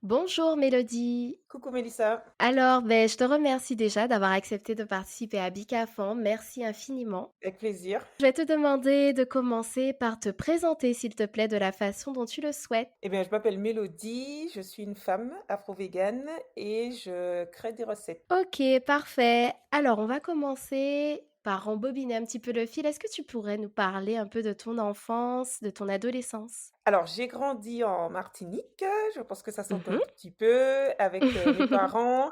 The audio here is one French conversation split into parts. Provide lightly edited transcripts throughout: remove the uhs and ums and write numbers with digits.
Bonjour Mélodie. Coucou Mélissa, Alors, je te remercie déjà d'avoir accepté de participer à Bicafan. Merci infiniment. avec plaisir. Je vais te demander de commencer par te présenter, s'il te plaît, de la façon dont tu le souhaites. Eh bien, je m'appelle Mélodie, je suis une femme afro-végane et je crée des recettes. Ok, parfait. Alors, on va commencer par rembobiner un petit peu le fil. Est-ce que tu pourrais nous parler un peu de ton enfance, de ton adolescence? Alors, j'ai grandi en Martinique, je pense que ça s'entend un Mhm. tout petit peu, avec mes parents.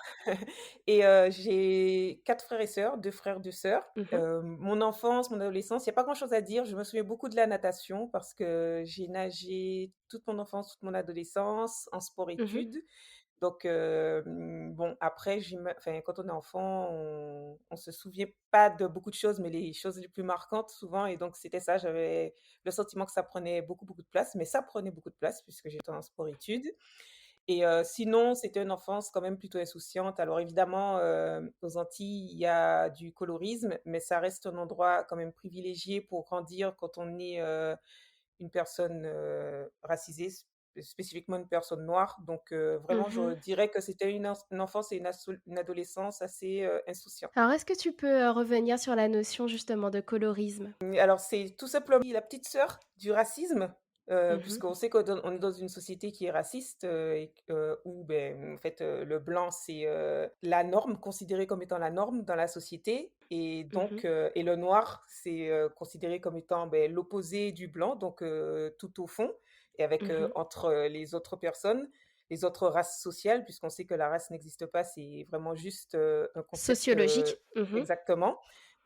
Et j'ai 4 frères et sœurs, 2 frères, 2 sœurs. Mhm, Mon enfance, mon adolescence, il n'y a pas grand-chose à dire. Je me souviens beaucoup de la natation parce que j'ai nagé toute mon enfance, toute mon adolescence en mhm. sport-études. Donc, bon, après, enfin, quand on est enfant, on se souvient pas de beaucoup de choses, mais les choses les plus marquantes souvent, et donc c'était ça. J'avais le sentiment que ça prenait beaucoup, beaucoup de place, mais ça prenait beaucoup de place puisque j'étais en sport-études. Et sinon, c'était une enfance quand même plutôt insouciante. Alors évidemment, aux Antilles, il y a du colorisme, mais ça reste un endroit quand même privilégié pour grandir quand on est, une personne, racisée, spécifiquement une personne noire. Donc vraiment, je Mhm. dirais que c'était une enfance et une adolescence assez, insouciante. Alors, est-ce que tu peux revenir sur la notion justement de colorisme? Alors c'est tout simplement la petite sœur du racisme, Mhm, puisqu'on sait qu'on est dans une société qui est raciste, et où ben, en fait, le blanc, c'est, la norme, considéré comme étant la norme dans la société, et mhm, donc et le noir, c'est, considéré comme étant, beh, l'opposé du blanc, donc tout au fond, et avec, mhm. entre, les autres personnes, les autres races sociales, puisqu'on sait que la race n'existe pas, c'est vraiment juste, un concept, Sociologique. Mhm, exactement,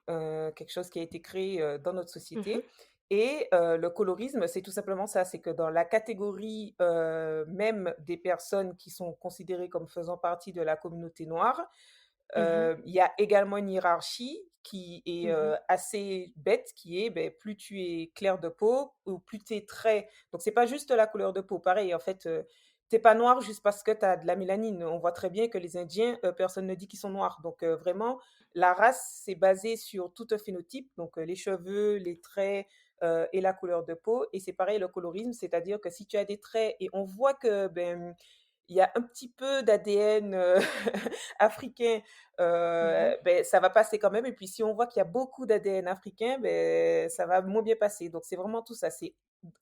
quelque chose qui a été créé, dans notre mhm, société. Et le colorisme, c'est tout simplement ça, c'est que dans la catégorie, même des personnes qui sont considérées comme faisant partie de la communauté noire, mhm, il y a également une hiérarchie qui est, mhm. assez bête, qui est, beh, plus tu es clair de peau ou plus tu es très, donc c'est pas juste la couleur de peau. Pareil, en fait, tu pas noir juste parce que tu as de la mélanine. On voit très bien que les Indiens, personne ne dit qu'ils sont noirs. Donc vraiment, la race, c'est basé sur tout un phénotype, donc les cheveux, les traits, et la couleur de peau. Et c'est pareil le colorisme, c'est-à-dire que si tu as des traits et on voit que, ben, il y a un petit peu d'ADN, africain, Mhm. beh, ça va passer quand même. Et puis si on voit qu'il y a beaucoup d'ADN africain, beh, ça va moins bien passer. Donc c'est vraiment tout ça, c'est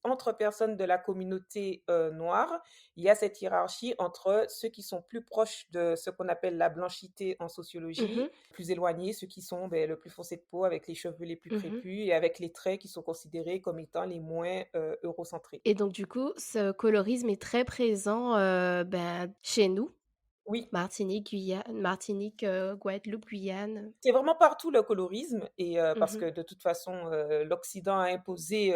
entre personnes de la communauté, noire, il y a cette hiérarchie entre ceux qui sont plus proches de ce qu'on appelle la blanchité en sociologie, Mhm, plus éloignés, ceux qui sont, beh, le plus foncé de peau, avec les cheveux les plus mhm. crépus et avec les traits qui sont considérés comme étant les moins, eurocentrés. Et donc du coup, ce colorisme est très présent, chez nous, Oui. Martinique, Guadeloupe, Guyane. C'est vraiment partout le colorisme, et parce Mmh. que de toute façon, l'Occident a imposé,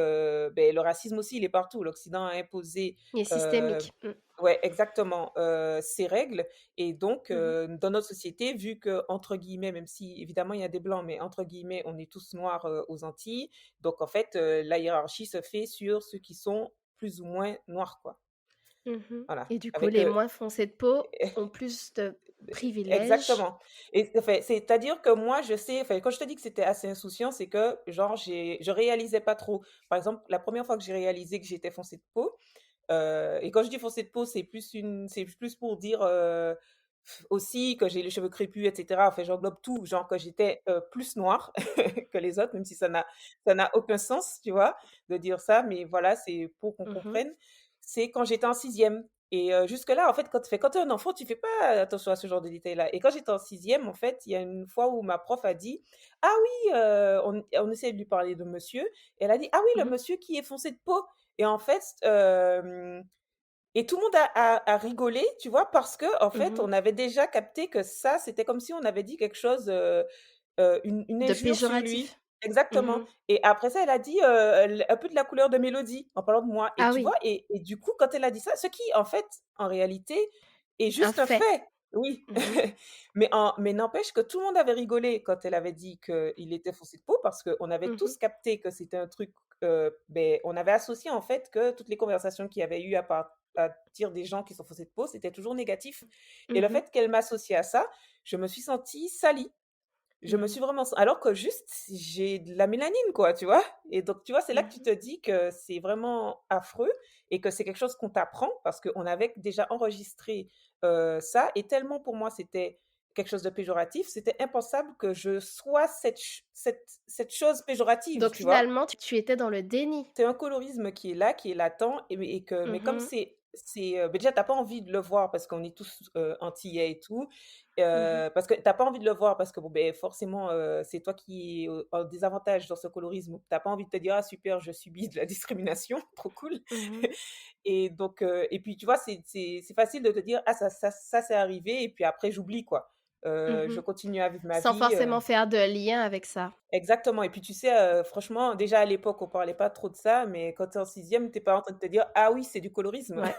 beh, le racisme aussi, il est partout. L'Occident a imposé, Et heu systémique. Mmh. ouais, exactement, ses règles. Et donc Mmh. dans notre société, vu que entre guillemets, même si évidemment il y a des blancs, mais entre guillemets, on est tous noirs, aux Antilles. Donc en fait, la hiérarchie se fait sur ceux qui sont plus ou moins noirs, quoi. Mmh. Voilà, Et du coup, avec, les moins foncés de peau ont plus de privilèges. exactement. Et enfin, c'est-à-dire que moi, je sais, enfin, quand je te dis que c'était assez insouciant, c'est que genre je réalisais pas trop. Par exemple, la première fois que j'ai réalisé que j'étais foncée de peau, et quand je dis foncée de peau, c'est plus pour dire, aussi que j'ai les cheveux crépus et cetera. Enfin, j'englobe tout, genre que j'étais, plus noire que les autres, même si ça n'a aucun sens, tu vois, de dire ça, mais voilà, c'est pour qu'on Mmh. comprenne. C'est quand j'étais en sixième. Et jusque-là, en fait, quand tu es un enfant, tu fais pas attention à ce genre de détails-là. Et quand j'étais en sixième, en fait, il y a une fois où ma prof a dit: «Ah oui», on essayait de lui parler de monsieur, et elle a dit: «Ah oui, le Mmh. monsieur qui est foncé de peau». Et en fait, et tout le monde a rigolé, tu vois? Parce que en fait, Mmh. on avait déjà capté que ça, c'était comme si on avait dit quelque chose, une De injure sur lui. péjoratif. Exactement. Mmh. Et après ça, elle a dit, un peu de la couleur de Mélodie, en parlant de moi. Et Ah tu vois? oui, Et du coup, quand elle a dit ça, ce qui, en fait, en réalité, est un juste un fait. fait. Oui. Mmh. Mais n'empêche que tout le monde avait rigolé quand elle avait dit qu'il était foncé de peau, parce qu'on avait Mmh. tous capté que c'était un truc, beh, on avait associé, en fait, que toutes les conversations qu'il y avait eu à partir des gens qui sont foncés de peau, c'était toujours négatif. Et le Mmh. fait qu'elle m'associe à ça, je me suis sentie salie. Je me Mmh. suis vraiment alors que juste j'ai de la mélanine, quoi, tu vois? Et donc tu vois, c'est là que tu Mmh. te dis que c'est vraiment affreux. et que c'est quelque chose qu'on t'apprend parce qu'on avait déjà enregistré, ça et tellement pour moi c'était quelque chose de péjoratif, c'était impensable que je sois cette chose péjorative, Donc tu vois? finalement, tu étais dans le déni? C'est un colorisme qui est là, qui est latent et que mais comme Mmh. déjà tu as pas envie de le voir parce qu'on est tous, antillais et tout, Mmh. parce que tu as pas envie de le voir parce que bon, beh, forcément, c'est toi qui es au en désavantage dans ce colorisme. Tu as pas envie de te dire: «Ah super, je subis de la discrimination, trop cool» Mmh. et donc et puis tu vois, c'est facile de te dire: «Ah ça c'est arrivé» et puis après j'oublie quoi. Je Mmh. continue à vivre ma Sans vie, forcément faire de lien avec ça. exactement et puis tu sais, franchement, déjà à l'époque, on parlait pas trop de ça, mais quand tu es en 6e, tu es pas en train de te dire: «Ah oui, c'est du colorisme». Ouais.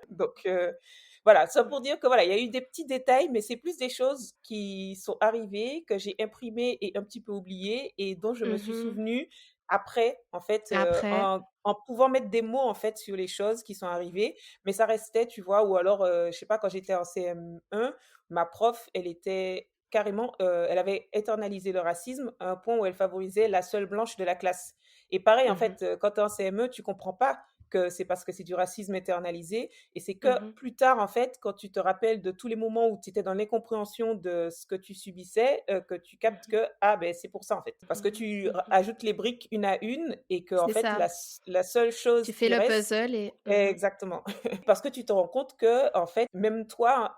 Donc voilà, ça pour dire que voilà, il y a eu des petits détails, mais c'est plus des choses qui sont arrivées, que j'ai imprimées et un petit peu oubliées et dont je me suis Mmh. souvenue après, en fait, Après. en pouvant mettre des mots, en fait, sur les choses qui sont arrivées. Mais ça restait, tu vois? Ou alors, je sais pas, quand j'étais en CM1, ma prof, elle était carrément, elle avait internalisé le racisme à un point où elle favorisait la seule blanche de la classe. Et pareil, en Mmh. fait, quand tu es en CM1, tu comprends pas que c'est parce que c'est du racisme internalisé et c'est que Mmh. plus tard, en fait, quand tu te rappelles de tous les moments où tu étais dans l'incompréhension de ce que tu subissais, que tu captes Mmh. que, ah ben c'est pour ça, en fait. Parce que Mmh. tu Mmh. ajoutes les briques une à une et que en C'est fait, ça. la seule Tu chose fais qui le reste puzzle et exactement. Parce que tu te rends compte que en fait, même toi,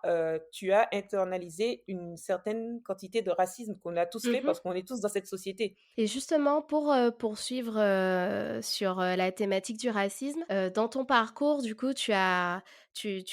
tu as internalisé une certaine quantité de racisme qu'on a tous fait mmh. parce qu'on est tous dans cette société. Et justement pour, poursuivre, sur, la thématique du racisme, dans ton parcours du coup tu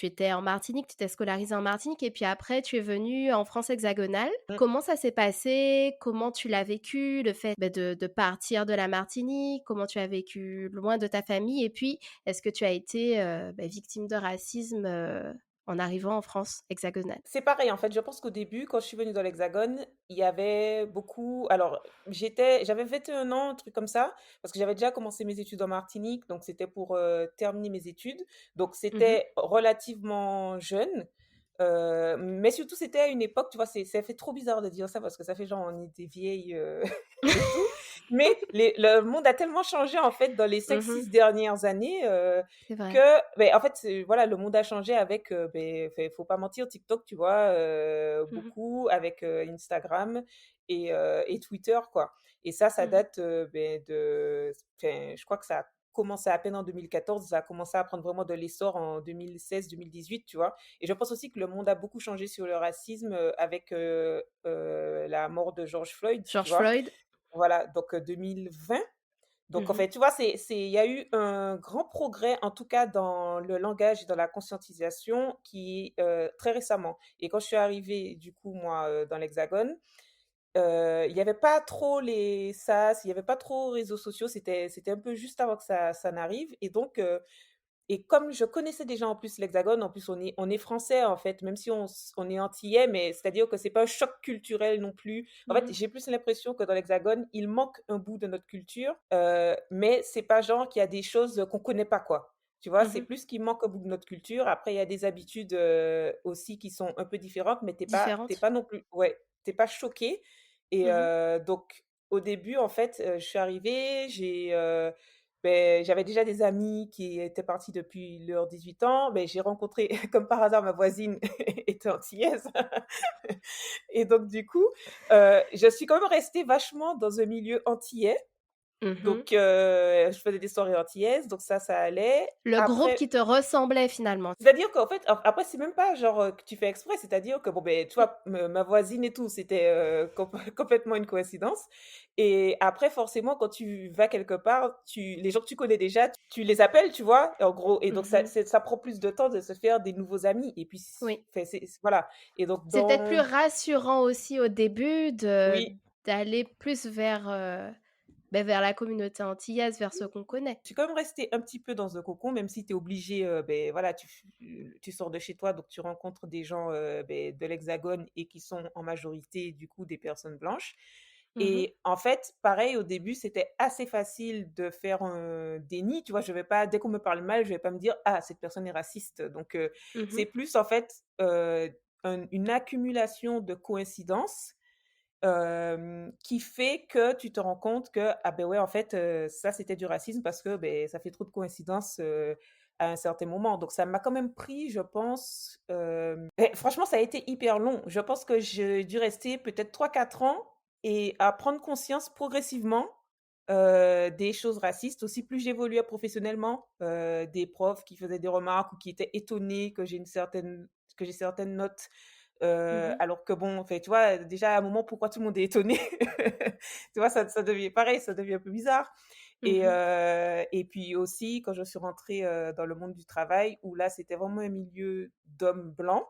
étais en Martinique, tu t'es scolarisée en Martinique et puis après tu es venue en France hexagonale. Mmh. Comment ça s'est passé? Comment tu l'as vécu? Le fait, de partir de la Martinique? Comment tu as vécu loin de ta famille? Et puis, est-ce que tu as été, victime de racisme, en arrivant en France hexagonale? C'est pareil, en fait, je pense qu'au début, quand je suis venue dans l'Hexagone, il y avait beaucoup alors j'avais 21 ans, un truc comme ça, parce que j'avais déjà commencé mes études en Martinique, donc c'était pour, terminer mes études. Donc Mmh. c'était relativement jeune, mais surtout c'était à une époque, tu vois, ça fait trop bizarre de dire ça parce que ça fait genre on est des vieilles, et tout. Mais le monde a tellement changé, en fait, dans les cinq Mmh. six dernières années, C'est vrai. que beh, en fait, voilà, le monde a changé avec, faut pas mentir, TikTok, tu vois? Mmh mh. Beaucoup avec, Instagram et Twitter, quoi. Et ça Mmh. date, je crois que ça a commencé à peine en 2014, ça a commencé à prendre vraiment de l'essor en 2016-2018, tu vois? Et je pense aussi que le monde a beaucoup changé sur le racisme, avec, la mort de George Floyd, tu George vois? Floyd. Voilà, donc 2020. Donc en Mmh. fait, tu vois, il y a eu un grand progrès, en tout cas dans le langage et dans la conscientisation qui, très récemment. Et quand je suis arrivée, du coup, moi, dans l'Hexagone, il y avait pas trop les sas, il y avait pas trop réseaux sociaux, c'était un peu juste avant que ça n'arrive et donc et comme je connaissais déjà en plus l'Hexagone, en plus on est français en fait, même si on est antillais, mais c'est-à-dire que c'est pas un choc culturel non plus. En fait, Mmh. j'ai plus l'impression que dans l'Hexagone, il manque un bout de notre culture, mais c'est pas genre qu'il y a des choses qu'on connaît pas quoi. Tu vois? C'est Mmh. plus qu'il manque un bout de notre culture. Après, il y a des habitudes, aussi qui sont un peu différentes, mais tu Différentes. pas non plus ouais, tu pas choqué et Mmh mh. donc au début en fait, je suis arrivée, j'avais déjà des amis qui étaient partis depuis leurs 18 ans. Beh, j'ai rencontré comme par hasard ma voisine était antillaise et donc du coup, je suis quand même restée vachement dans un milieu antillais. Mmh. Donc je faisais des soirées antillaises, donc ça allait. Le groupe Après qui te ressemblait finalement. c'est-à-dire qu'en fait, après c'est même pas genre, que tu fais exprès, c'est-à-dire que bon, beh, tu Mmh. vois, me ma voisine et tout, c'était, complètement une coïncidence et après forcément quand tu vas quelque part, tu les gens que tu connais déjà, tu les appelles, tu vois? En gros et donc Mmh. ça prend plus de temps de se faire des nouveaux amis et puis Oui. c'est voilà et donc C'est peut-être plus dans rassurant aussi au début oui. d'aller plus vers, vers la communauté antillaise, vers ceux qu'on connaît. Je suis quand même restée un petit peu dans un cocon, même si tu es obligé, voilà, tu sors de chez toi, donc tu rencontres des gens, de l'Hexagone et qui sont en majorité, du coup, des personnes blanches. Mmh. Et en fait, pareil, au début, c'était assez facile de faire un déni, tu vois? Je vais pas dès qu'on me parle mal, je vais pas me dire: «Ah, cette personne est raciste». Donc Mmh. c'est plus, en fait, une accumulation de coïncidences qui fait que tu te rends compte que, ah ben ouais, en fait, ça, c'était du racisme parce que, beh, ça fait trop de coïncidences, à un certain moment. Donc ça m'a quand même pris, je pense, franchement, ça a été hyper long. Je pense que j'ai dû rester peut-être 3 4 ans et à prendre conscience progressivement, des choses racistes. Aussi, plus j'évoluais professionnellement, des profs qui faisaient des remarques ou qui étaient étonnés que j'ai certaines notes, Mmh. alors que bon, en fait, tu vois, déjà à un moment, pourquoi tout le monde est étonné? Tu vois, ça devient pareil, ça devient un peu bizarre. Mmh. Et puis aussi quand je suis rentrée, dans le monde du travail où là, c'était vraiment un milieu d'hommes blancs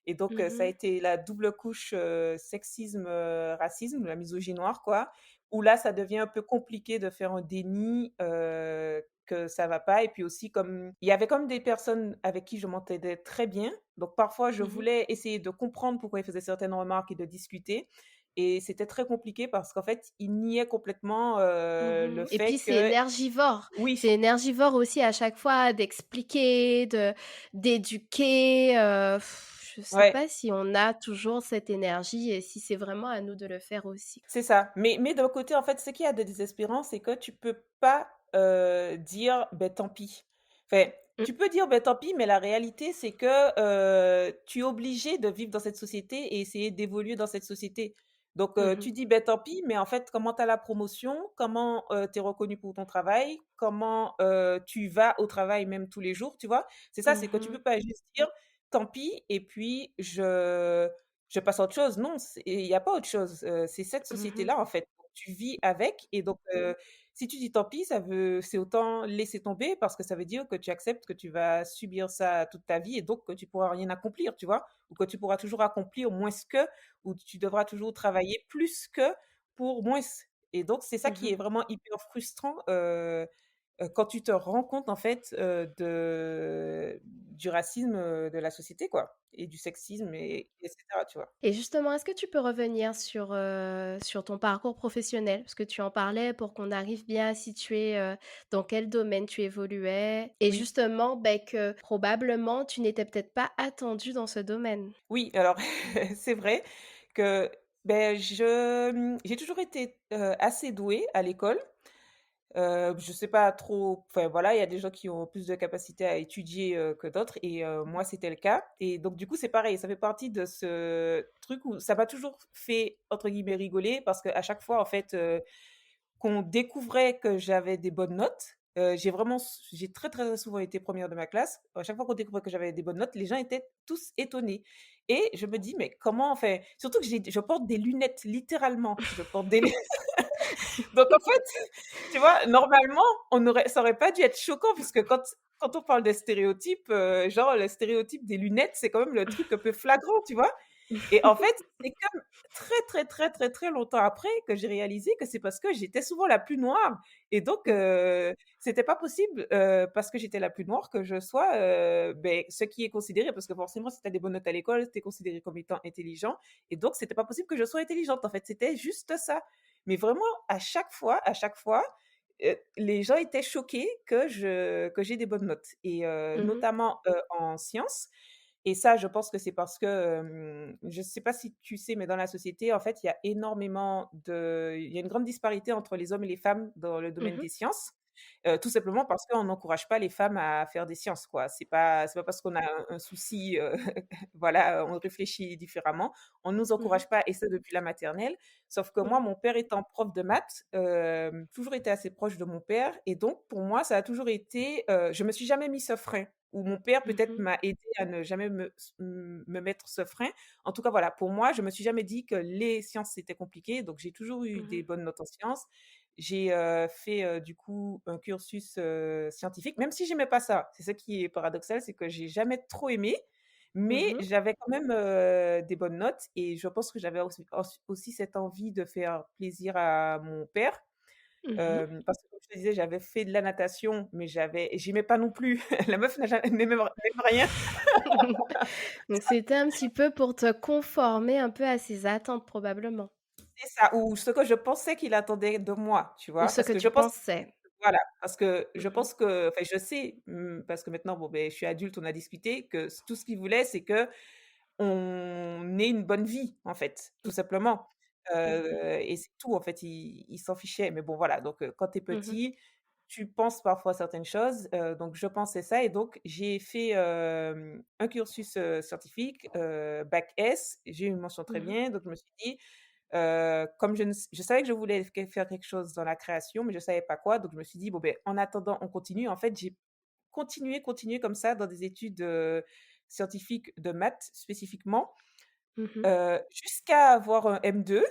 et donc ça a Mmh. été la double couche, sexisme, racisme, la misogynoire quoi, où là, ça devient un peu compliqué de faire un déni, que ça va pas et puis aussi comme il y avait comme des personnes avec qui je m'entendais très bien, donc parfois je Mmh. voulais essayer de comprendre pourquoi ils faisaient certaines remarques et de discuter et c'était très compliqué parce qu'en fait, ils niaient complètement, le Mmh et puis fait c'est que énergivore. oui, C'est énergivore aussi à chaque fois d'expliquer, d'éduquer, je sais ouais, pas si on a toujours cette énergie et si c'est vraiment à nous de le faire aussi. c'est ça. Mais d'un côté, en fait, ce qu'il y a de désespérant, c'est que tu peux pas, dire: «Beh, tant pis». Enfin, Mmh. tu peux dire: «Beh, tant pis», mais la réalité, c'est que, tu es obligé de vivre dans cette société et essayer d'évoluer dans cette société. Donc, Mmh. tu dis: «Beh, tant pis», mais en fait, comment tu as la promotion? Comment, tu es reconnu pour ton travail? Comment, tu vas au travail même tous les jours, tu vois? C'est ça, c'est que tu Mmh. peux pas juste dire: «Tant pis» et puis je passe à autre chose. Non, il y a pas autre chose, c'est cette Mmh. société-là, en fait. Donc tu vis avec et donc si tu dis: «Tant pis», ça veut c'est autant laisser tomber parce que ça veut dire que tu acceptes que tu vas subir ça toute ta vie et donc que tu pourras rien accomplir, tu vois? Ou que tu pourras toujours accomplir moins que ou tu devras toujours travailler plus que pour moins et donc c'est ça qui est Mmh. vraiment hyper frustrant, quand tu te rends compte, en fait, du racisme, de la société, quoi et du sexisme et cetera, tu vois? Et justement, est-ce que tu peux revenir sur ton parcours professionnel? Parce que tu en parlais pour qu'on arrive bien à situer, dans quel domaine tu évoluais et Oui. justement, beh, que probablement tu n'étais peut-être pas attendu dans ce domaine. Oui, alors c'est vrai que, j'ai toujours été, assez douée à l'école. Je sais pas trop enfin voilà, il y a des gens qui ont plus de capacité à étudier, que d'autres et moi c'était le cas et donc du coup c'est pareil, ça fait partie de ce truc où ça m'a toujours fait entre guillemets «rigoler» parce qu'à chaque fois en fait, qu'on découvrait que j'avais des bonnes notes, j'ai très, très souvent été première de ma classe. À chaque fois qu'on découvrait que j'avais des bonnes notes, les gens étaient tous étonnés et je me dis: «Mais comment?» enfin, surtout que je porte des lunettes, littéralement, je porte des donc en fait, tu vois, normalement, ça aurait pas dû être choquant puisque quand on parle des stéréotypes, genre le stéréotype des lunettes, c'est quand même le truc un peu flagrant, tu vois? Et en fait, c'est comme très, très, très, très, très longtemps après que j'ai réalisé que c'est parce que j'étais souvent la plus noire et donc c'était pas possible, parce que j'étais la plus noire que je sois, ce qui est considéré parce que forcément si tu as des bonnes notes à l'école, tu es considéré comme étant intelligent et donc c'était pas possible que je sois intelligente, en fait, c'était juste ça. Mais vraiment à chaque fois, les gens étaient choqués que j'ai des bonnes notes et Mmh mh. notamment, en sciences et ça, je pense que c'est parce que, je ne sais pas si tu sais, mais dans la société, en fait, il y a une grande disparité entre les hommes et les femmes dans le domaine Mmh. des sciences, tout simplement parce qu'on n'encourage pas les femmes à faire des sciences, quoi. C'est pas parce qu'on a un souci, voilà, on réfléchit différemment. On nous Mmh. encourage pas et ça depuis la maternelle. Sauf que moi, Mmh. mon père étant prof de maths, toujours été assez proche de mon père et donc pour moi, ça a toujours été, je me suis jamais mis ce frein. Ou mon père peut-être Mmh. m'a aidé à ne jamais me mettre ce frein. En tout cas, voilà, pour moi, je me suis jamais dit que les sciences, c'était compliqué, donc j'ai toujours eu des Mmh. bonnes notes en sciences. J'ai, fait, du coup, un cursus, scientifique, même si j'aimais pas ça. C'est ça qui est paradoxal, c'est que j'ai jamais trop aimé, mais Mmh. j'avais quand même, des bonnes notes et je pense que j'avais aussi cette envie de faire plaisir à mon père. Mmh. Parce que comme je te disais, j'avais fait de la natation, mais j'aimais pas non plus. La meuf n'a ja n'aime rien. Donc c'était un petit peu pour te conformer un peu à ses attentes probablement? C'est ça, ou ce que je pensais qu'il attendait de moi, tu Ou vois? ce Parce que que je tu pense pensais? voilà, parce que je Mmh. pense que enfin, je sais, parce que maintenant, bon, je suis adulte, on a discuté, que tout ce qu'il voulait, c'est qu'on ait une bonne vie, en fait, tout simplement. Mmh. Et c'est tout, en fait, il s'en fichait. Mais bon, voilà, donc quand tu es Mmh. petit tu penses parfois certaines choses, donc je pensais ça et donc j'ai fait, un cursus, scientifique, bac S. J'ai eu une mention très Mmh. bien, donc je me suis dit, comme je savais que je voulais faire quelque chose dans la création, mais je savais pas quoi, donc je me suis dit: «Bon, beh, en attendant, on continue». En fait, j'ai continué comme ça dans des études, scientifiques de maths spécifiquement. Mmh. Jusqu'à avoir un M2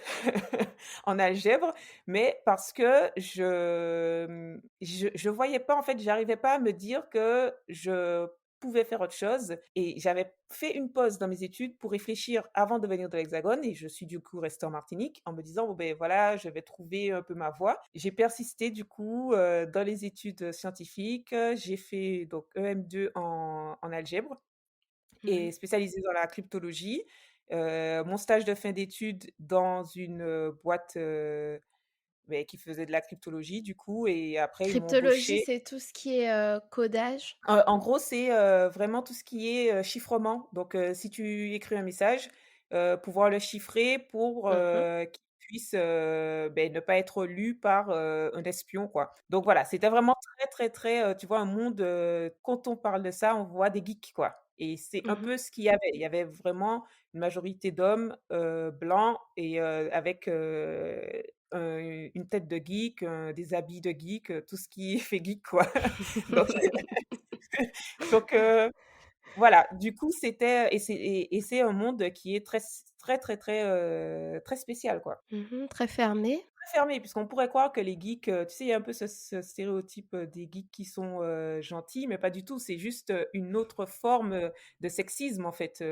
en algèbre, mais parce que je voyais pas en fait, j'arrivais pas à me dire que je pouvais faire autre chose et j'avais fait une pause dans mes études pour réfléchir avant de venir de l'Hexagone et je suis du coup restée en Martinique en me disant: «Bon, ben voilà, je vais trouver un peu ma voie». J'ai persisté du coup, dans les études, scientifiques, j'ai fait donc EM2 en algèbre Mmh. et spécialisée dans la cryptologie. Mon stage de fin d'études dans une, boîte, beh, qui faisait de la cryptologie du coup et après ils m'ont Cryptologie, embauchée. c'est tout ce qui est, codage? En gros, c'est, vraiment tout ce qui est, chiffrement. Donc, si tu écris un message, pouvoir le chiffrer pour, Mmh. qu'il puisse, beh, ne pas être lu par, un espion, quoi. Donc voilà, c'était vraiment très, très, très, tu vois, un monde, quand on parle de ça, on voit des geeks, quoi et c'est un Mmh. peu ce qu'il y avait. Il y avait vraiment une majorité d'hommes, blancs et avec, un une tête de geek, des habits de geek, tout ce qui fait geek, quoi. Donc donc voilà, du coup, c'était et c'est un monde qui est très, très, très, très spécial, quoi. Mmh. Très fermé. Très fermé, puisqu'on pourrait croire que les geeks, tu sais, il y a un peu ce stéréotype, des geeks qui sont, gentils, mais pas du tout. C'est juste, une autre forme, de sexisme, en fait,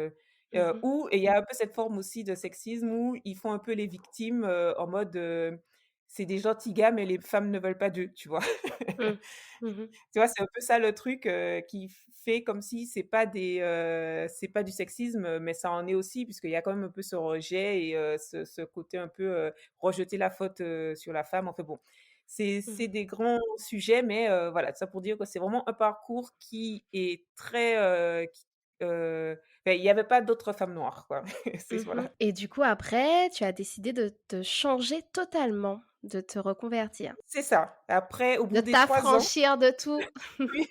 Mmh. où et il y a un peu cette forme aussi de sexisme où ils font un peu les victimes, en mode, c'est des gentils gars, mais les femmes ne veulent pas d'eux, tu vois? Mmh. Mmh. Tu vois, c'est un peu ça le truc, qui fait comme si c'est pas du sexisme, mais ça en est aussi puisqu'il y a quand même un peu ce rejet et ce côté un peu, rejeter la faute, sur la femme. Enfin bon, c'est Mmh. des grands sujets, mais voilà, tout ça pour dire que c'est vraiment un parcours qui est très, il y avait pas d'autres femmes noires, quoi. C'est Mmh. voilà. Et du coup, après, tu as décidé de te changer totalement, de te reconvertir, C'est ça. Après, au de bout des 3 ans t'affranchir de tout. oui.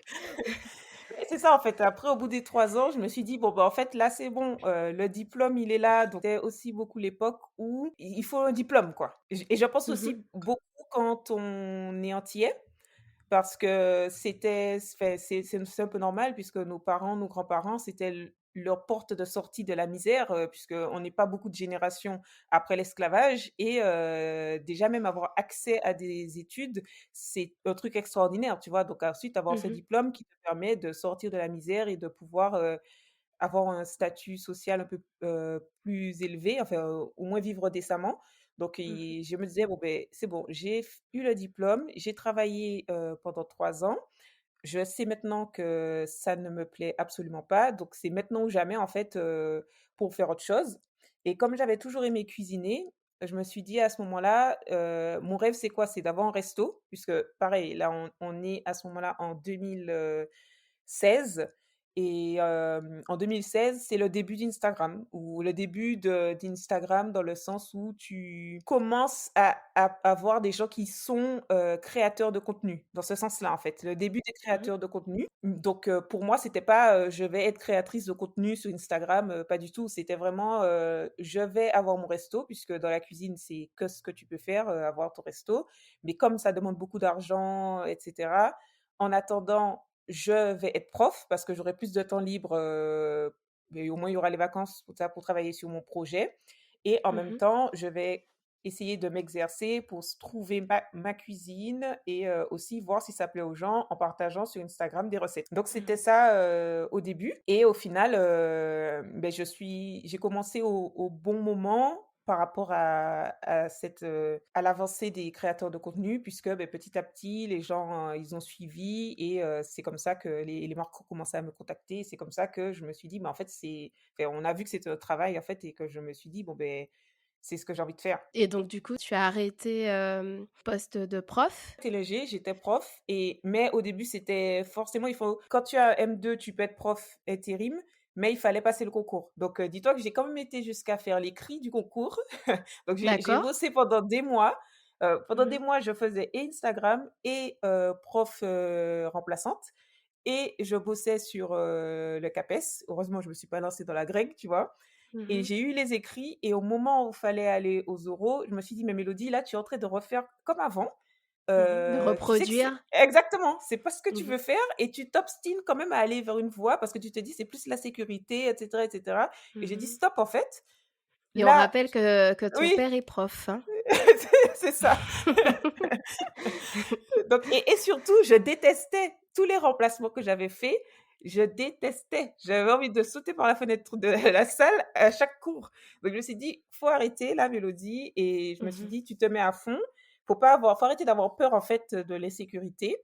Et c'est ça, en fait. Après, au bout des 3 ans, je me suis dit: «Bon, bah, en fait, là, c'est bon, le diplôme, il est là». Donc c'était aussi beaucoup l'époque où il faut un diplôme, quoi. Et je pense Mmh. aussi beaucoup quand on est antillais, parce que c'était enfin, c'est un peu normal puisque nos parents, nos grands-parents, c'était leur porte de sortie de la misère, puisqu'on n'est pas beaucoup de générations après l'esclavage et déjà même avoir accès à des études, c'est un truc extraordinaire, tu vois? Donc ensuite avoir ce Mmh. diplôme qui te permet de sortir de la misère et de pouvoir, avoir un statut social un peu, plus élevé, enfin, au moins vivre décemment. Donc Mmh. je me disais: «Bon, beh, c'est bon, j'ai eu le diplôme, j'ai travaillé, pendant 3 ans. Je sais maintenant que ça ne me plaît absolument pas, donc c'est maintenant ou jamais, en fait, pour faire autre chose». Et comme j'avais toujours aimé cuisiner, je me suis dit à ce moment-là, mon rêve, c'est quoi? C'est d'avoir un resto puisque pareil, là, on est à ce moment-là en 2016 et en 2016, c'est le début d'Instagram ou le début d'Instagram dans le sens où tu commences à voir des gens qui sont, créateurs de contenu, dans ce sens-là, en fait, le début des Mmh. créateurs de contenu. Donc pour moi, c'était pas, je vais être créatrice de contenu sur Instagram, pas du tout. C'était vraiment, je vais avoir mon resto puisque dans la cuisine, c'est que ce que tu peux faire, avoir ton resto. Mais comme ça demande beaucoup d'argent et cetera, en attendant je vais être prof parce que j'aurai plus de temps libre, mais au moins il y aura les vacances pour ça, pour travailler sur mon projet et en même Mmh. temps, je vais essayer de m'exercer pour s trouver ma cuisine et aussi voir si ça plaît aux gens en partageant sur Instagram des recettes. Donc c'était Mmh. ça, au début et au final, beh, j'ai commencé au bon moment par rapport à cette, à l'avancée des créateurs de contenu puisque, beh, petit à petit, les gens, ils ont suivi et c'est comme ça que les marques ont commencé à me contacter. C'est comme ça que je me suis dit: «Bah, en fait, c'est» enfin, on a vu que c'était un travail, en fait et que je me suis dit: «Bon, beh, c'est ce que j'ai envie de faire». Et donc du coup, tu as arrêté, poste de prof? J'étais léger, j'étais prof et mais au début, c'était forcément il faut quand tu as M2, tu peux être prof intérim, mais il fallait passer le concours. Donc dis-toi que j'ai quand même été jusqu'à faire l'écrit du concours. Donc j'ai D'accord. bossé pendant des mois Pendant des Mmh. mois, je faisais et Instagram et prof, remplaçante et je bossais sur, le CAPES. Heureusement, je me suis pas lancée dans la grecque, tu vois? Et Mmh. j'ai eu les écrits et au moment où il fallait aller aux oraux, je me suis dit: «Mais Mélodie, là, tu es en train de refaire comme avant. Mmh. De Tu sais que c'est» reproduire. exactement, c'est pas ce que tu Mmh. veux faire et tu t'obstines quand même à aller vers une voie parce que tu te dis: «C'est plus la sécurité» et cetera et cetera et j'ai dit: Mmh. «Stop, en fait, Et on là» rappelle que ton oui, père est prof, hein? c'est ça. Donc et surtout, je détestais tous les remplacements que j'avais faits, je détestais. J'avais envie de sauter par la fenêtre de la salle à chaque cours. Donc je me suis dit: «Faut arrêter la Mélodie» et je me suis Mmh. dit: «Tu te mets à fond, faut arrêter d'avoir peur en fait de l'insécurité».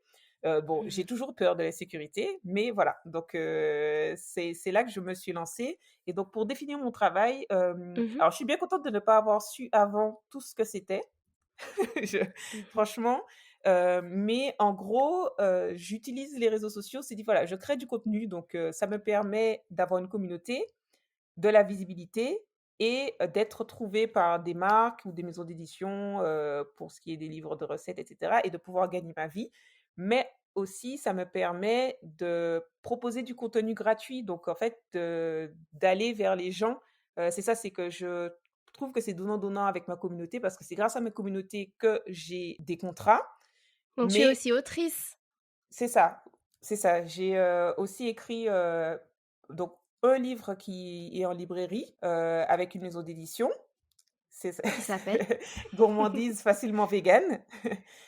Bon, j'ai Mmh. toujours peur de l'insécurité, mais voilà, donc c'est là que je me suis lancée et donc pour définir mon travail, Mmh. alors je suis bien contente de ne pas avoir su avant tout ce que c'était. Je Mmh. franchement, mais en gros, j'utilise les réseaux sociaux, c'est dit voilà, je crée du contenu donc ça me permet d'avoir une communauté, de la visibilité et d'être trouvée par des marques ou des maisons d'édition, pour ce qui est des livres de recettes et cetera et de pouvoir gagner ma vie. Mais aussi, ça me permet de proposer du contenu gratuit donc en fait, d'aller vers les gens, c'est ça, c'est que je trouve que c'est donnant-donnant avec ma communauté parce que c'est grâce à ma communauté que j'ai des contrats, Donc tu es mais aussi autrice? c'est ça, c'est ça. J'ai, aussi écrit, donc un livre qui est en librairie, avec une maison d'édition. C'est ça Qui s'appelle? Gourmandise facilement végane.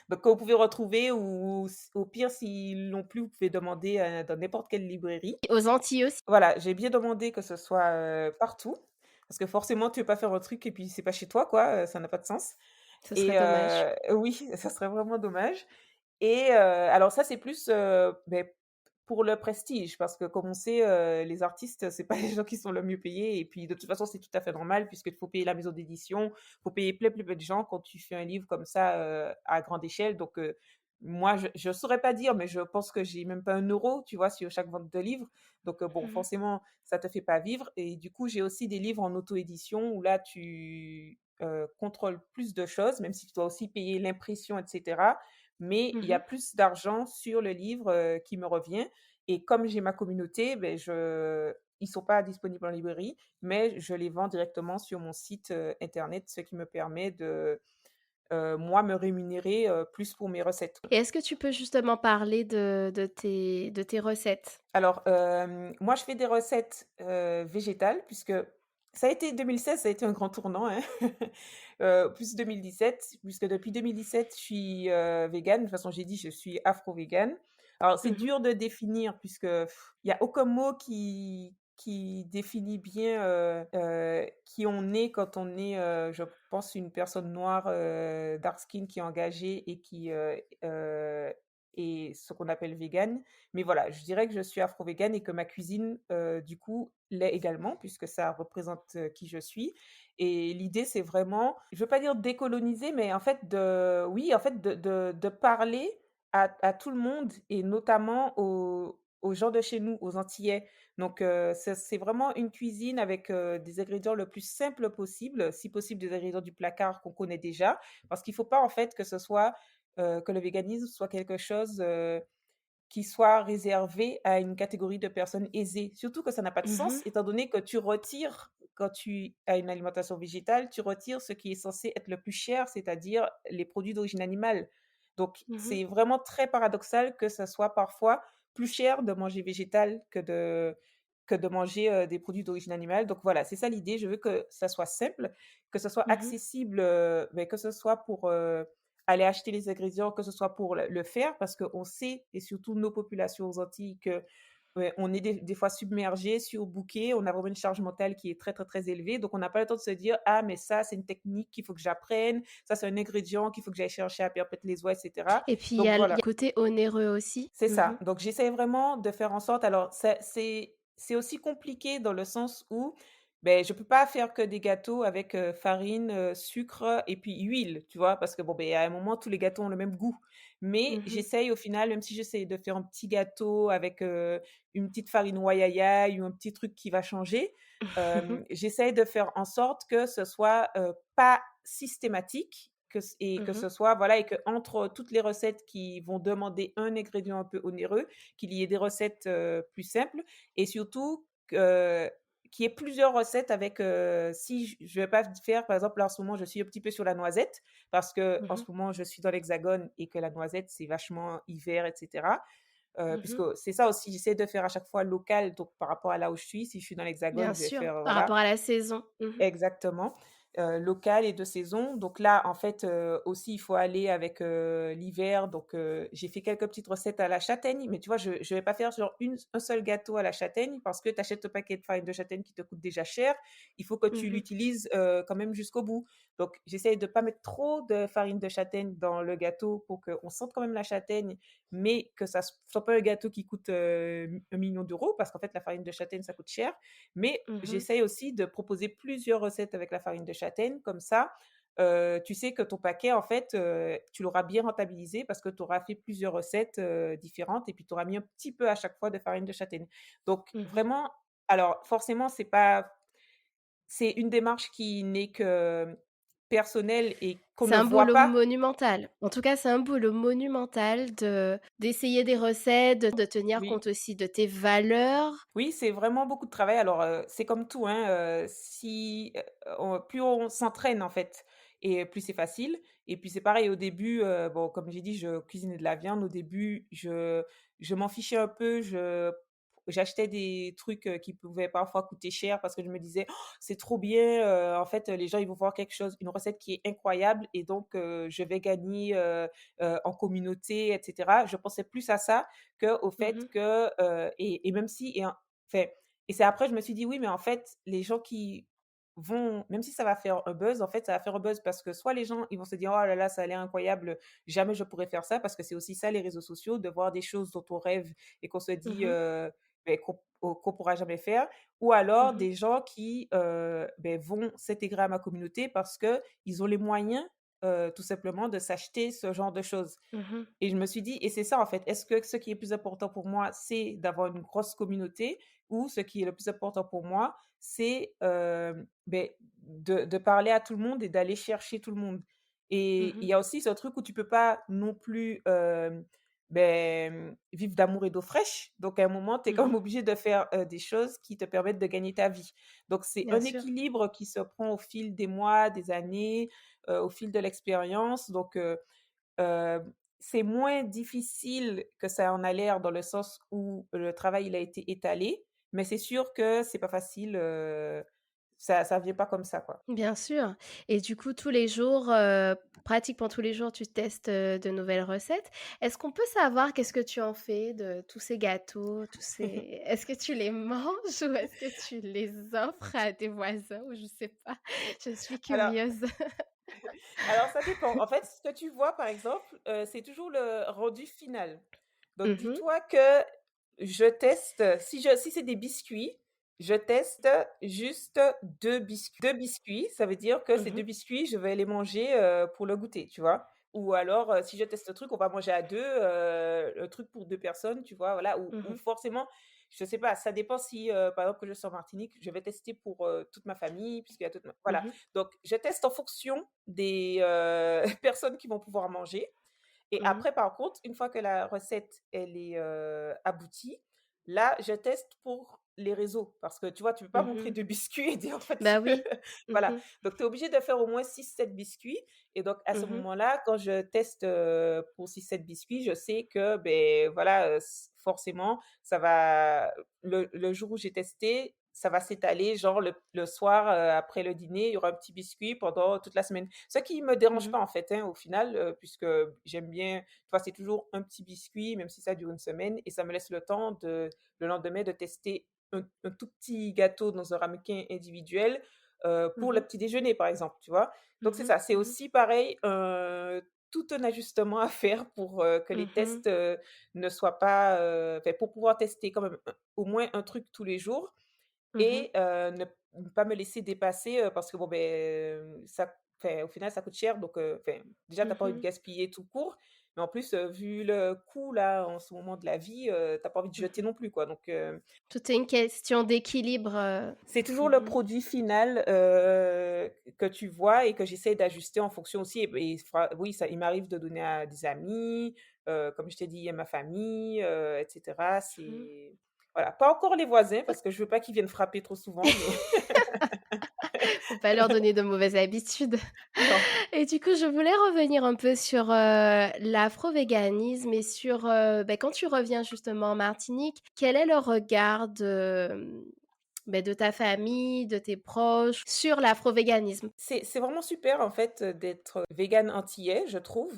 Donc que vous pouvez retrouver ou au pire s'ils l'ont plus, vous pouvez demander, dans n'importe quelle librairie. Aux Antilles aussi? Voilà, j'ai bien demandé que ce soit, partout, parce que forcément tu veux pas faire un truc et puis c'est pas chez toi quoi, ça n'a pas de sens Ce serait et dommage. oui, ça serait vraiment dommage et alors ça, c'est plus, beh, pour le prestige parce que comme on sait, les artistes, c'est pas les gens qui sont le mieux payés et puis de toute façon, c'est tout à fait normal puisqu'il faut payer la maison d'édition, il faut payer plein de gens quand tu fais un livre comme ça, à grande échelle donc moi, je saurais pas dire, mais je pense que j'ai même pas 1 euro, tu vois, sur chaque vente de livre donc bon, Mmh. forcément, ça te fait pas vivre et du coup, j'ai aussi des livres en auto-édition où là, tu, contrôles plus de choses, même si tu dois aussi payer l'impression et cetera mais il y a Mmh. plus d'argent sur le livre, qui me revient et comme j'ai ma communauté, beh, je ils sont pas disponibles en librairie, mais je les vends directement sur mon site, internet, ce qui me permet de, moi, me rémunérer, plus pour mes recettes. Et est-ce que tu peux justement parler de tes recettes? Alors, moi, je fais des recettes, végétales puisque ça a été 2016, ça a été un grand tournant, hein. Plus 2017, puisque depuis 2017, je suis, végane. De toute façon, j'ai dit: «Je suis afro-végane». Alors, c'est Mmh. dur de définir puisque il y a aucun mot qui définit bien, qui on est quand on est, je pense, une personne noire, dark skin qui est engagée et qui, est ce qu'on appelle végane. Mais voilà, je dirais que je suis afro-végane et que ma cuisine, du coup, l'est également puisque ça représente, qui je suis et l'idée, c'est vraiment, je veux pas dire décoloniser, mais en fait de oui, en fait de parler à tout le monde et notamment aux gens de chez nous, aux Antillais. Donc c'est vraiment une cuisine avec, des ingrédients le plus simple possible, si possible des ingrédients du placard qu'on connaît déjà. Parce qu'il faut pas en fait que ce soit, que le véganisme soit quelque chose, qui soit réservé à une catégorie de personnes aisées. Surtout que ça n'a pas de sens Mmh. étant donné que tu retires, quand tu as une alimentation végétale, tu retires ce qui est censé être le plus cher, c'est-à-dire les produits d'origine animale. Donc Mmh. c'est vraiment très paradoxal que ça soit parfois plus cher de manger végétal que de manger, des produits d'origine animale. Donc voilà, c'est ça l'idée. Je veux que ça soit simple, que ce soit Mmh. accessible, mais que ce soit pour, aller acheter les ingrédients, que ce soit pour le faire parce qu'on sait et surtout nos populations aux Antilles que, ouais, on est des fois submergés, surbookés, on a vraiment une charge mentale qui est très, très, très élevée, donc on n'a pas le temps de se dire: «Ah mais ça, c'est une technique qu'il faut que j'apprenne, ça, c'est un ingrédient qu'il faut que j'aille chercher à Perpète-les-Ouates» et cetera. Et puis Donc il y voilà, a le côté onéreux aussi. c'est Mmh. ça. Donc j'essaie vraiment de faire en sorte alors c'est aussi compliqué dans le sens où, beh, je peux pas faire que des gâteaux avec, farine, sucre et puis huile, tu vois? Parce que bon, beh, à un moment, tous les gâteaux ont le même goût. Mais Mmh. j'essaye au final, même si j'essaie de faire un petit gâteau avec, une petite farine ouayaïa ou un petit truc qui va changer, j'essaye de faire en sorte que ce soit, pas systématique, que Mmh. ce soit voilà et que entre toutes les recettes qui vont demander un ingrédient un peu onéreux, qu'il y ait des recettes, plus simples et surtout qu'il y ait plusieurs recettes avec, si je vais pas faire par exemple, là, en ce moment, je suis un petit peu sur la noisette parce que en ce Mmh. moment, je suis dans l'Hexagone et que la noisette, c'est vachement hiver et cetera. Mmh. Puisque c'est ça aussi, j'essaie de faire à chaque fois local, donc par rapport à là où je suis. Si je suis dans Bien l'Hexagone, je vais sûr, faire, par voilà. rapport à la saison. Mmh. Exactement, local et de saison. Donc là, en fait, aussi, il faut aller avec, l'hiver. Donc, j'ai fait quelques petites recettes à la châtaigne, mais tu vois, je vais pas faire genre un seul gâteau à la châtaigne parce que tu achètes le paquet de farine de châtaigne qui te coûte déjà cher. Il faut que tu Mmh. l'utilises, quand même jusqu'au bout. Donc j'essaye de pas mettre trop de farine de châtaigne dans le gâteau pour qu'on sente quand même la châtaigne, mais que ça soit pas un gâteau qui coûte, 1 000 000 parce qu'en fait, la farine de châtaigne, ça coûte cher. Mais Mmh. j'essaye aussi de proposer plusieurs recettes avec la farine de châtaigne, comme ça, tu sais que ton paquet, en fait, tu l'auras bien rentabilisé parce que tu auras fait plusieurs recettes, différentes et puis tu auras mis un petit peu à chaque fois de farine de châtaigne. Donc Mmh. vraiment alors forcément, c'est une démarche qui n'est que personnelle et qu'on C'est ne un voit boulot pas. monumental. En tout cas, c'est un boulot monumental d'essayer des recettes, de tenir Oui. compte aussi de tes valeurs. Oui, c'est vraiment beaucoup de travail. Alors, c'est comme tout, hein, si, on plus on s'entraîne, en fait et plus c'est facile et puis c'est pareil au début, bon, comme j'ai dit, je cuisinais de la viande. Au début, je m'en fichais un peu, j'achetais des trucs, qui pouvaient parfois coûter cher parce que je me disais: «Oh, c'est trop bien, en fait, les gens, ils vont voir quelque chose, une recette qui est incroyable et donc je vais gagner, en communauté et cetera». Je pensais plus à ça qu'au fait Mmh. que, et même si et en fait et c'est après je me suis dit: «Oui, mais en fait, les gens qui vont même si ça va faire un buzz, en fait, ça va faire un buzz parce que soit les gens, ils vont se dire: "Oh là là, ça a l'air incroyable, jamais je pourrais faire ça"», parce que c'est aussi ça les réseaux sociaux, de voir des choses dont on rêve et qu'on se dit, Mmh. qu'on pourra jamais faire. Ou alors Mmh. des gens qui, vont s'intégrer à ma communauté parce qu'ils ont les moyens, tout simplement de s'acheter ce genre de choses. Mmh. Et je me suis dit et c'est ça en fait, est-ce que ce qui est plus important pour moi, c'est d'avoir une grosse communauté ou ce qui est le plus important pour moi, c'est, de parler à tout le monde et d'aller chercher tout le monde. Et il Mmh. y a aussi ce truc où tu peux pas non plus, vivre d'amour et d'eau fraîche. Donc à un moment, tu es quand même Mmh. obligé de faire, des choses qui te permettent de gagner ta vie. Donc c'est Bien un sûr. équilibre qui se prend au fil des mois, des années, au fil de l'expérience. Donc c'est moins difficile que ça en a l'air dans le sens où le travail, il a été étalé, mais c'est sûr que c'est pas facile, ça vient pas comme ça, quoi. Bien sûr, et du coup, tous les jours, pratiquement tous les jours, tu testes, de nouvelles recettes. Est-ce qu'on peut savoir qu'est-ce que tu en fais de tous ces gâteaux, tous ces est-ce que tu les manges ou est-ce que tu les offres à tes voisins ou je sais pas? Je suis Alors curieuse. alors ça dépend. En fait, ce que tu vois, par exemple, c'est toujours le rendu final. Donc Mmh mh. dis-toi que je teste, si c'est des biscuits, je teste juste 2 biscuits. Ça veut dire que ces 2 Mmh. biscuits, je vais les manger, pour le goûter, tu vois? Ou alors, si je teste le truc, on va manger à 2, le truc pour 2 personnes, tu vois? Voilà, ou Mmh. forcément, je sais pas, ça dépend si, par exemple, que je suis en Martinique, je vais tester pour, toute ma famille puisqu'il y a toute ma voilà. Mmh. Donc je teste en fonction des, personnes qui vont pouvoir manger et Mmh. après par contre, une fois que la recette elle est, aboutie, là je teste pour les réseaux parce que tu vois, tu peux pas montrer Mmh. 2 biscuits et dire en fait Bah oui. voilà. Mmh. Donc tu es obligé de faire au moins 6 7 biscuits et donc à ce Mmh. moment-là, quand je teste, pour 6 7 biscuits, je sais que, ben voilà, forcément ça va le jour où j'ai testé, ça va s'étaler genre le soir, après le dîner, il y aura un petit biscuit pendant toute la semaine. Ce qui me dérange Mmh. pas en fait, hein, au final, puisque j'aime bien tu vois, c'est toujours un petit biscuit, même si ça dure une semaine et ça me laisse le temps le lendemain de tester un tout petit gâteau dans un ramequin individuel, pour le Mmh. petit déjeuner, par exemple, tu vois? Donc c'est Mmh. ça, c'est Mmh. aussi pareil, tout un ajustement à faire pour, que les Mmh. tests, ne soient pas, pour pouvoir tester quand même au moins un truc tous les jours Mmh. et ne pas me laisser dépasser, parce que bon, ça au final, ça coûte cher donc déjà, tu as pas envie de Mmh. gaspiller tout court, Mais en plus, vu le coût là, en ce moment de la vie, tu pas envie de jeter Mmh. non plus quoi, donc Tout est une question d'équilibre, c'est toujours le mmh. produit final, que tu vois et que j'essaie d'ajuster en fonction aussi et fra oui, ça il m'arrive de donner à des amis, comme je t'ai dit, à ma famille, et cetera. Mmh. C'est voilà, pas encore les voisins parce que je veux pas qu'ils viennent frapper trop souvent, mais Faut pas leur donner de mauvaises habitudes. non. Et du coup, je voulais revenir un peu sur, l'afro-véganisme et sur, quand tu reviens justement en Martinique, quel est le regard de ta famille, de tes proches sur l'afro-véganisme? C'est vraiment super en fait, d'être végane antillais, je trouve.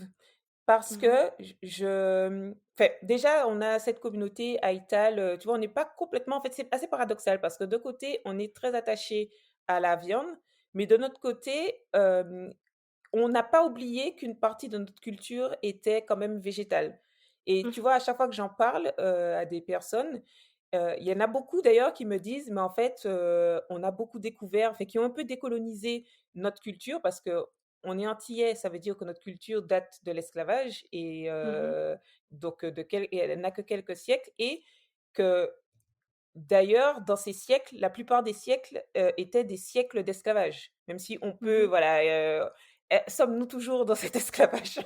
Parce Mmh mh. que enfin, déjà, on a cette communauté haïtale, tu vois, on n'est pas complètement en fait, c'est assez paradoxal parce que de côté, on est très attaché à la viande, mais de notre côté, on n'a pas oublié qu'une partie de notre culture était quand même végétale. Et tu Mmh. vois, à chaque fois que j'en parle, à des personnes, il y en a beaucoup d'ailleurs qui me disent: «Mais en fait, on a beaucoup découvert», enfin qui ont un peu décolonisé notre culture parce qu'on est antillais, ça veut dire que notre culture date de l'esclavage et Mmh. donc et elle n'a que quelques siècles et que d'ailleurs, dans ces siècles, la plupart des siècles, étaient des siècles d'esclavage. Même si on peut, Mmh. voilà, sommes-nous toujours dans cet esclavage?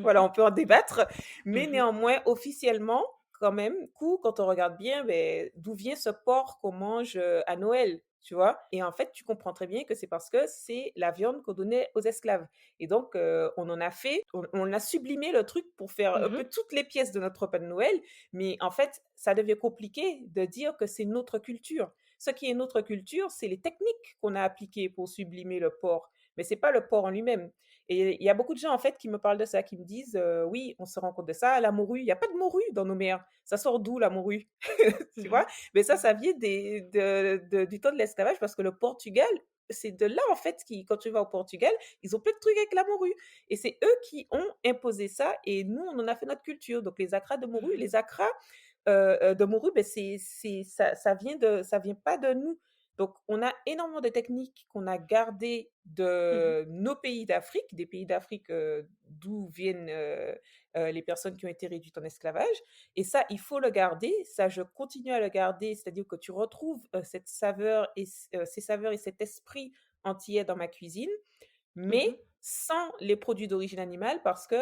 Voilà, Mmh. on peut en débattre, mais Mmh. néanmoins, officiellement, quand même, coup, quand on regarde bien, beh, d'où vient ce porc qu'on mange, à Noël, tu vois? Et en fait, tu comprends très bien que c'est parce que c'est la viande qu'on donnait aux esclaves et donc on en a fait on a sublimé le truc pour faire un Mmh. peu toutes les pièces de notre repas de Noël, mais en fait, ça devient compliqué de dire que c'est notre culture. Ce qui est notre culture, c'est les techniques qu'on a appliquées pour sublimer le porc, mais c'est pas le porc en lui-même. Et il y a beaucoup de gens, en fait, qui me parlent de ça, qui me disent, «Oui, on se rend compte de ça, la morue, il y a pas de morue dans nos mers. Ça sort d'où la morue?» Tu vois? Mmh. Mais ça Mmh. vient des de du temps de l'esclavage parce que le Portugal, c'est de là, en fait, qui quand tu vas au Portugal, ils ont plein de trucs avec la morue et c'est eux qui ont imposé ça et nous, on en a fait notre culture. Donc Mmh. les acras, de morue, beh, ça vient pas de nous. Donc on a énormément de techniques qu'on a gardées Mmh. de nos pays d'Afrique, des pays d'Afrique, d'où viennent, les personnes qui ont été réduites en esclavage et ça, il faut le garder. Ça, je continue à le garder, c'est-à-dire que tu retrouves, cette saveur et ces saveurs et cet esprit antillais dans ma cuisine, Mmh. mais sans les produits d'origine animale parce que,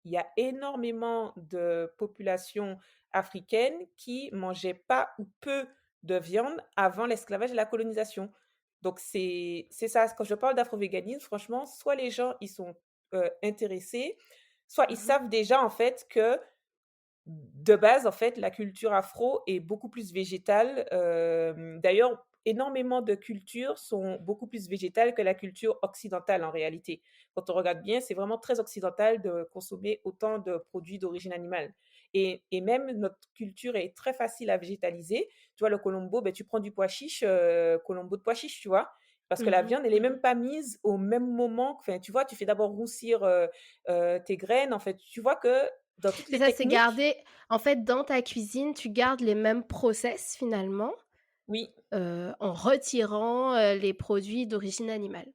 il y a énormément de populations africaines qui mangeaient pas ou peu de viande avant l'esclavage et la colonisation. Donc c'est ça, quand je parle d'afro-véganisme, franchement, soit les gens, ils sont, intéressés, soit ils Mmh. savent déjà, en fait, que de base, en fait, la culture afro est beaucoup plus végétale, d'ailleurs, énormément de cultures sont beaucoup plus végétales que la culture occidentale, en réalité. Quand on regarde bien, c'est vraiment très occidental de consommer autant de produits d'origine animale et même notre culture est très facile à végétaliser. Tu vois, le colombo, beh, tu prends du pois chiche, colombo de pois chiche, tu vois? Parce que la Mmh. viande, elle est même Mmh. pas mise au même moment, enfin, tu vois, tu fais d'abord roussir, tes graines, en fait. Tu vois que dans toutes C'est les ça, c'est techniques garder en fait, dans ta cuisine, tu gardes les mêmes process finalement, oui, en retirant, les produits d'origine animale.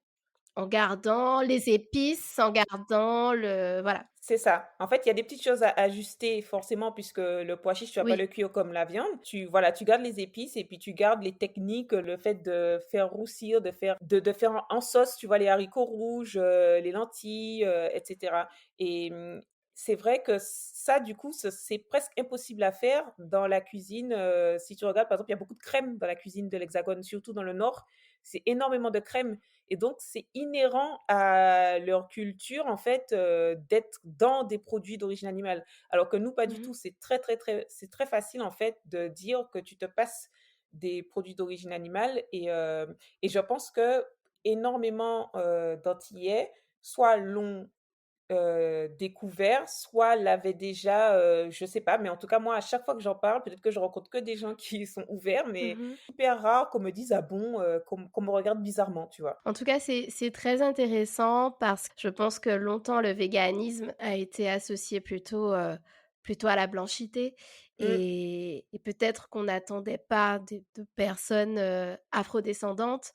En gardant les épices, en gardant le voilà. c'est ça. En fait, il y a des petites choses à ajuster forcément puisque le pois chiche, tu vas pas Oui. le cuire comme la viande. Tu voilà, tu gardes les épices et puis tu gardes les techniques, le fait de faire roussir, de faire en sauce, tu vois, les haricots rouges, les lentilles, et cetera et c'est vrai que ça, du coup, c'est presque impossible à faire dans la cuisine, si tu regardes, par exemple, il y a beaucoup de crème dans la cuisine de l'Hexagone, surtout dans le nord. C'est énormément de crème et donc c'est inhérent à leur culture, en fait, d'être dans des produits d'origine animale. Alors que nous, pas du Mmh. tout. C'est très facile, en fait, de dire que tu te passes des produits d'origine animale et je pense qu'énormément, d'Antillais, soit l'ont découvert, soit l'avait déjà, je sais pas, mais en tout cas, moi, à chaque fois que j'en parle, peut-être que je rencontre que des gens qui sont ouverts, mais Mmh. super rare qu'on me dise: «Ah bon?» qu'on me regarde bizarrement, tu vois? En tout cas, c'est très intéressant parce que je pense que longtemps le véganisme a été associé plutôt à la blanchité Mmh, et peut-être qu'on n'attendait pas de personnes, afrodescendantes,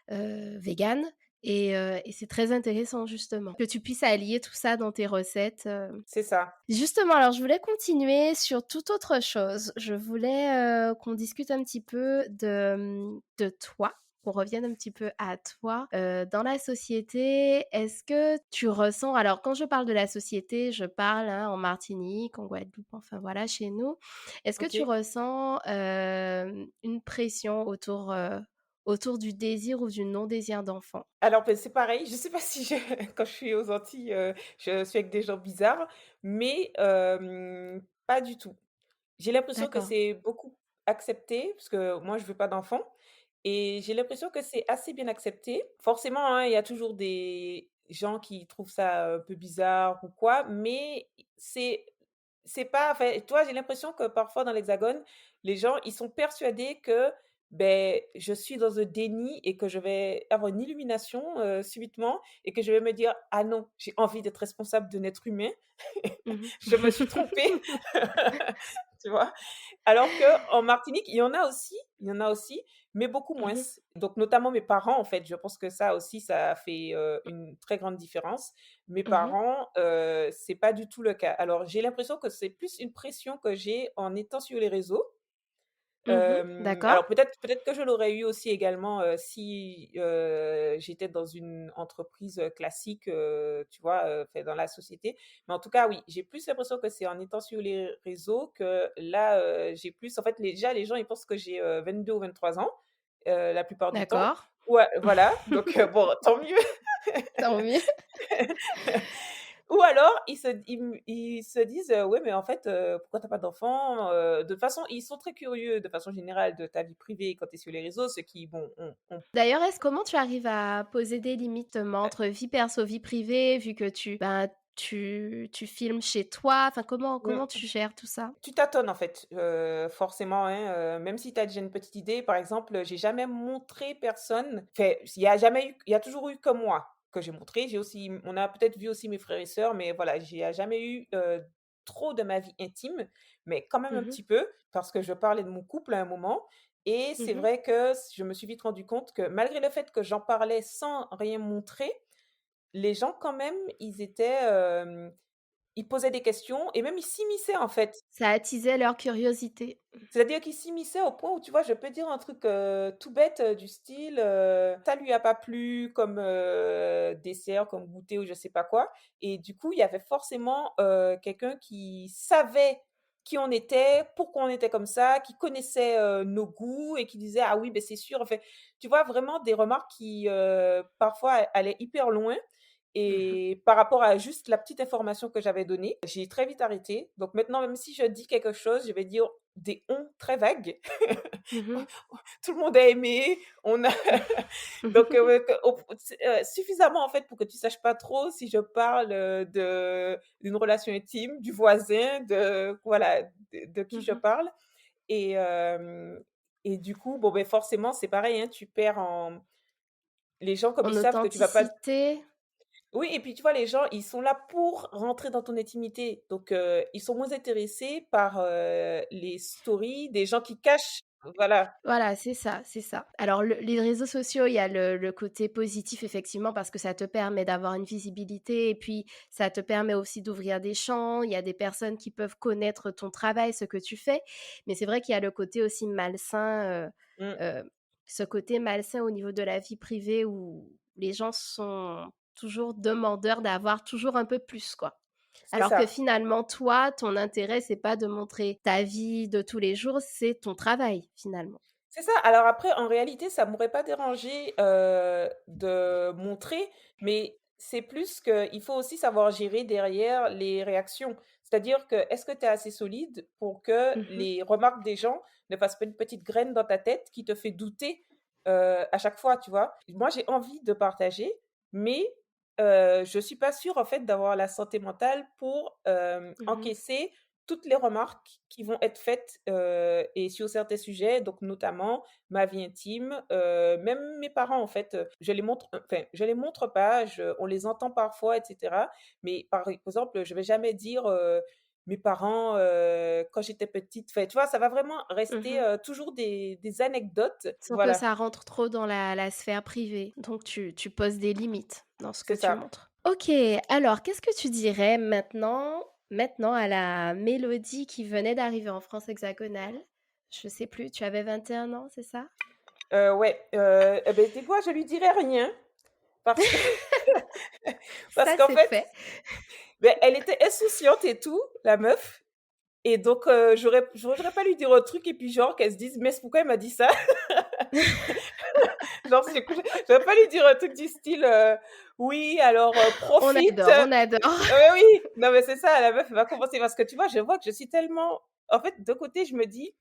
véganes et c'est très intéressant justement que tu puisses allier tout ça dans tes recettes. C'est ça. Justement, alors je voulais continuer sur toute autre chose. Je voulais, qu'on discute un petit peu de toi, qu'on revienne un petit peu à toi. Dans la société, est-ce que tu ressens alors quand je parle de la société, je parle, hein, en Martinique, en Guadeloupe, enfin voilà, chez nous. Est-ce que tu OK. ressens, une pression autour du désir ou du non-désir d'enfant? Alors, beh, c'est pareil, je sais pas si je quand je suis aux Antilles, je suis avec des gens bizarres, mais pas du tout. J'ai l'impression que D'accord. c'est beaucoup accepté, parce que moi je veux pas d'enfant et j'ai l'impression que c'est assez bien accepté. Forcément, hein, il y a toujours des gens qui trouvent ça un peu bizarre ou quoi, mais c'est c'est pas enfin, toi, j'ai l'impression que parfois dans l'Hexagone, les gens, ils sont persuadés que, ben je suis dans un déni et que je vais avoir une illumination, subitement et que je vais me dire: «Ah non, j'ai envie d'être responsable d'un être humain, Mmh je me suis trompée». Tu vois? Alors qu'en Martinique, il y en a aussi, mais beaucoup moins. Mmh Donc notamment mes parents, en fait, je pense que ça aussi, ça a fait, une très grande différence. Mes Mmh. parents, c'est pas du tout le cas. Alors j'ai l'impression que c'est plus une pression que j'ai en étant sur les réseaux. Mmh. D'accord. Alors peut-être que je l'aurais eu aussi également, si, j'étais dans une entreprise, classique, tu vois, enfin dans la société. Mais en tout cas, oui, j'ai plus l'impression que c'est en étant sur les réseaux que là, j'ai plus en fait, déjà les gens ils pensent que j'ai, 22 ou 23 ans, la plupart du temps. D'accord. Ouais, voilà, donc bon, tant mieux. Tant mieux. Ou alors ils se disent, «Ouais, mais en fait, pourquoi tu as pas d'enfant?» De toute façon, ils sont très curieux de façon générale de ta vie privée quand tu es sur les réseaux, ce qui bon, ont D'ailleurs, comment tu arrives à poser des limites, entre vie perso, vie privée, vu que tu filmes chez toi? Enfin, comment mmh, tu gères tout ça? tu tâtonnes en fait, forcément, hein, même si tu as déjà une petite idée. Par exemple, j'ai jamais montré personne enfin, il y a toujours eu que moi que j'ai montré. J'ai aussi on a peut-être vu aussi mes frères et sœurs, mais voilà, j'ai jamais eu, trop de ma vie intime, mais quand même un Mmh mh. petit peu, parce que je parlais de mon couple à un moment et c'est Mmh. vrai que je me suis vite rendu compte que malgré le fait que j'en parlais sans rien montrer, les gens quand même, ils posaient des questions et même ils s'immisçaient en fait. Ça attisait leur curiosité. C'est-à-dire qu'il s'immisçait au point où, tu vois, je peux dire un truc, tout bête, du style, ça lui a pas plu comme, dessert, comme goûter ou je sais pas quoi et du coup, il y avait forcément, quelqu'un qui savait qui on était, pourquoi on était comme ça, qui connaissait, nos goûts et qui disait: «Ah oui, beh, c'est sûr». Enfin, tu vois, vraiment des remarques qui, parfois allaient hyper loin Mmh mh. et par rapport à juste la petite information que j'avais donnée, j'ai très vite arrêté. Donc maintenant, même si je dis quelque chose, je vais dire des «on» très vagues. Mmh Tout le monde a aimé, on a donc mh. ouais, que au suffisamment en fait pour que tu saches pas trop si je parle, d'une relation intime, du voisin, de voilà, de qui je Mmh. parle et et du coup, bon, beh, forcément, c'est pareil, hein, tu perds en les gens comme En ils savent que tu vas pas authenticité. oui et puis tu vois, les gens, ils sont là pour rentrer dans ton intimité. Donc ils sont moins intéressés par, les stories des gens qui cachent voilà. Voilà, c'est ça, c'est ça. Alors les réseaux sociaux, il y a le côté positif effectivement parce que ça te permet d'avoir une visibilité et puis ça te permet aussi d'ouvrir des champs. Il y a des personnes qui peuvent connaître ton travail, ce que tu fais. Mais c'est vrai qu'il y a le côté aussi malsain, Mmh, ce côté malsain au niveau de la vie privée où les gens sont toujours demandeurs d'avoir toujours un peu plus, quoi. c'est Alors que ça. finalement, toi, ton intérêt, c'est pas de montrer ta vie de tous les jours, c'est ton travail, finalement. C'est ça. Alors après, en réalité, ça m'aurait pas dérangé, de montrer, mais c'est plus qu'il faut aussi savoir gérer derrière les réactions. C'est-à-dire que, est-ce que tu es assez solide pour que Mmh mh. les remarques des gens ne fassent pas une petite graine dans ta tête qui te fait douter, à chaque fois, tu vois? Moi, j'ai envie de partager, mais je suis pas sûre, en fait, d'avoir la santé mentale pour, Mmh. encaisser toutes les remarques qui vont être faites, et sur certains sujets, donc notamment ma vie intime, même mes parents en fait, je les montre enfin je les montre pas, on les entend parfois et cetera, mais par exemple, je vais jamais dire, mes parents, quand j'étais petite. Enfin, tu vois, ça va vraiment rester, Mmh. toujours des anecdotes. Sans que Voilà, ça rentre trop dans la sphère privée. Donc tu poses des limites dans ce que c'est tu ça. montres. OK, alors qu'est-ce que tu dirais maintenant à la Mélodie qui venait d'arriver en France hexagonale? Je sais plus, tu avais 21 ans, c'est ça? Ouais, et beh, tu vois, je lui dirais rien parce que parce Ça, qu'en c'est fait, fait. beh, elle était insouciante et tout, la meuf et donc j'aurais pas lui dire un truc et puis genre qu'elle se dise: «Mais pourquoi elle m'a dit ça?» Genre, j'aurais pas lui dire un truc du style, «Oui, alors, On profite». adore, on adore. Ouais, oui, non, mais c'est ça, la meuf, elle va commencer parce que tu vois, je vois que je suis tellement en fait, d'un côté, je me dis: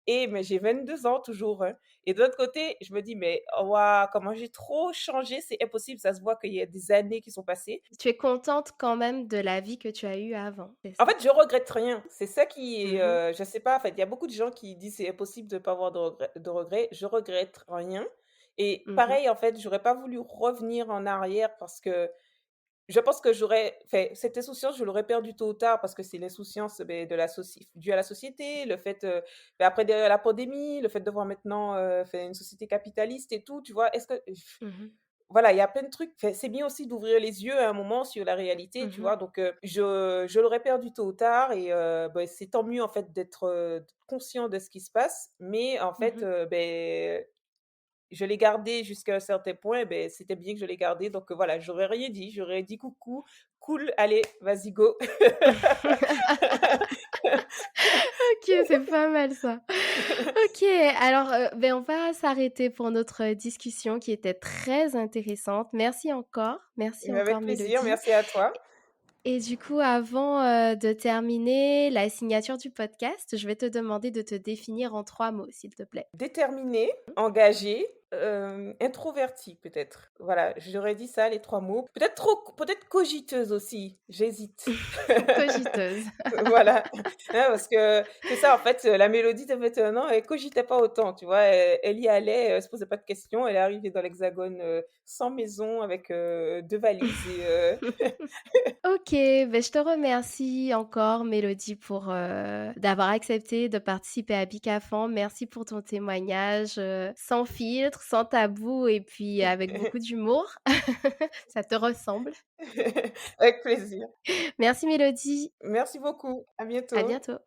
«Eh, mais j'ai 22 ans toujours, hein» et de l'autre côté, je me dis: «Mais waouh, comment j'ai trop changé, c'est impossible, ça se voit qu'il y a des années qui sont passées». Tu es contente quand même de la vie que tu as eue avant, c'est En ça? fait, je regrette rien. C'est ça qui est, Mmh. je sais pas, en fait, il y a beaucoup de gens qui disent: «C'est impossible de pas avoir de regrets». Je regrette rien et Mmh. pareil, en fait, j'aurais pas voulu revenir en arrière parce que je pense que j'aurais fait cette insouciance, je l'aurais perdue tôt ou tard parce que c'est l'insouciance, beh, de la soci due à la société, le fait, après derrière la pandémie, le fait de voir maintenant, enfin une société capitaliste et tout, tu vois? Est-ce que Mmh. voilà, il y a plein de trucs, enfin, c'est bien aussi d'ouvrir les yeux à un moment sur la réalité, tu Mmh. vois? Donc je l'aurais perdu tôt ou tard et bah, c'est tant mieux en fait d'être, conscient de ce qui se passe, mais en fait, Mmh. beh, je l'ai gardé jusqu'à un certain point, beh, c'était bien que je l'ai gardé donc voilà, j'aurais rien dit, j'aurais dit: «Coucou, cool, allez, vas-y go». OK, c'est pas mal ça. OK, alors, beh, on va s'arrêter pour notre discussion qui était très intéressante. Merci Mais avec encore plaisir, Mélodie merci à toi. et du coup, avant, de terminer la signature du podcast, je vais te demander de te définir en 3 mots, s'il te plaît. Déterminée, engagée, introvertie peut-être. Voilà, j'aurais dit ça les 3 mots. Peut-être cogiteuse aussi, j'hésite. Cogiteuse. Voilà, hein, parce que c'est ça en fait, la Mélodie de 21 ans, elle cogitait pas autant, tu vois? Elle y allait, elle se posait pas de questions, elle est arrivée dans l'Hexagone, sans maison avec, 2 valises et OK, beh, je te remercie encore Mélodie pour, d'avoir accepté de participer à Bicafan. Merci pour ton témoignage, sans filtre, sans tabou et puis avec beaucoup d'humour. Ça te ressemble. avec plaisir. Merci Mélodie, Merci beaucoup, à à bientôt. bientôt.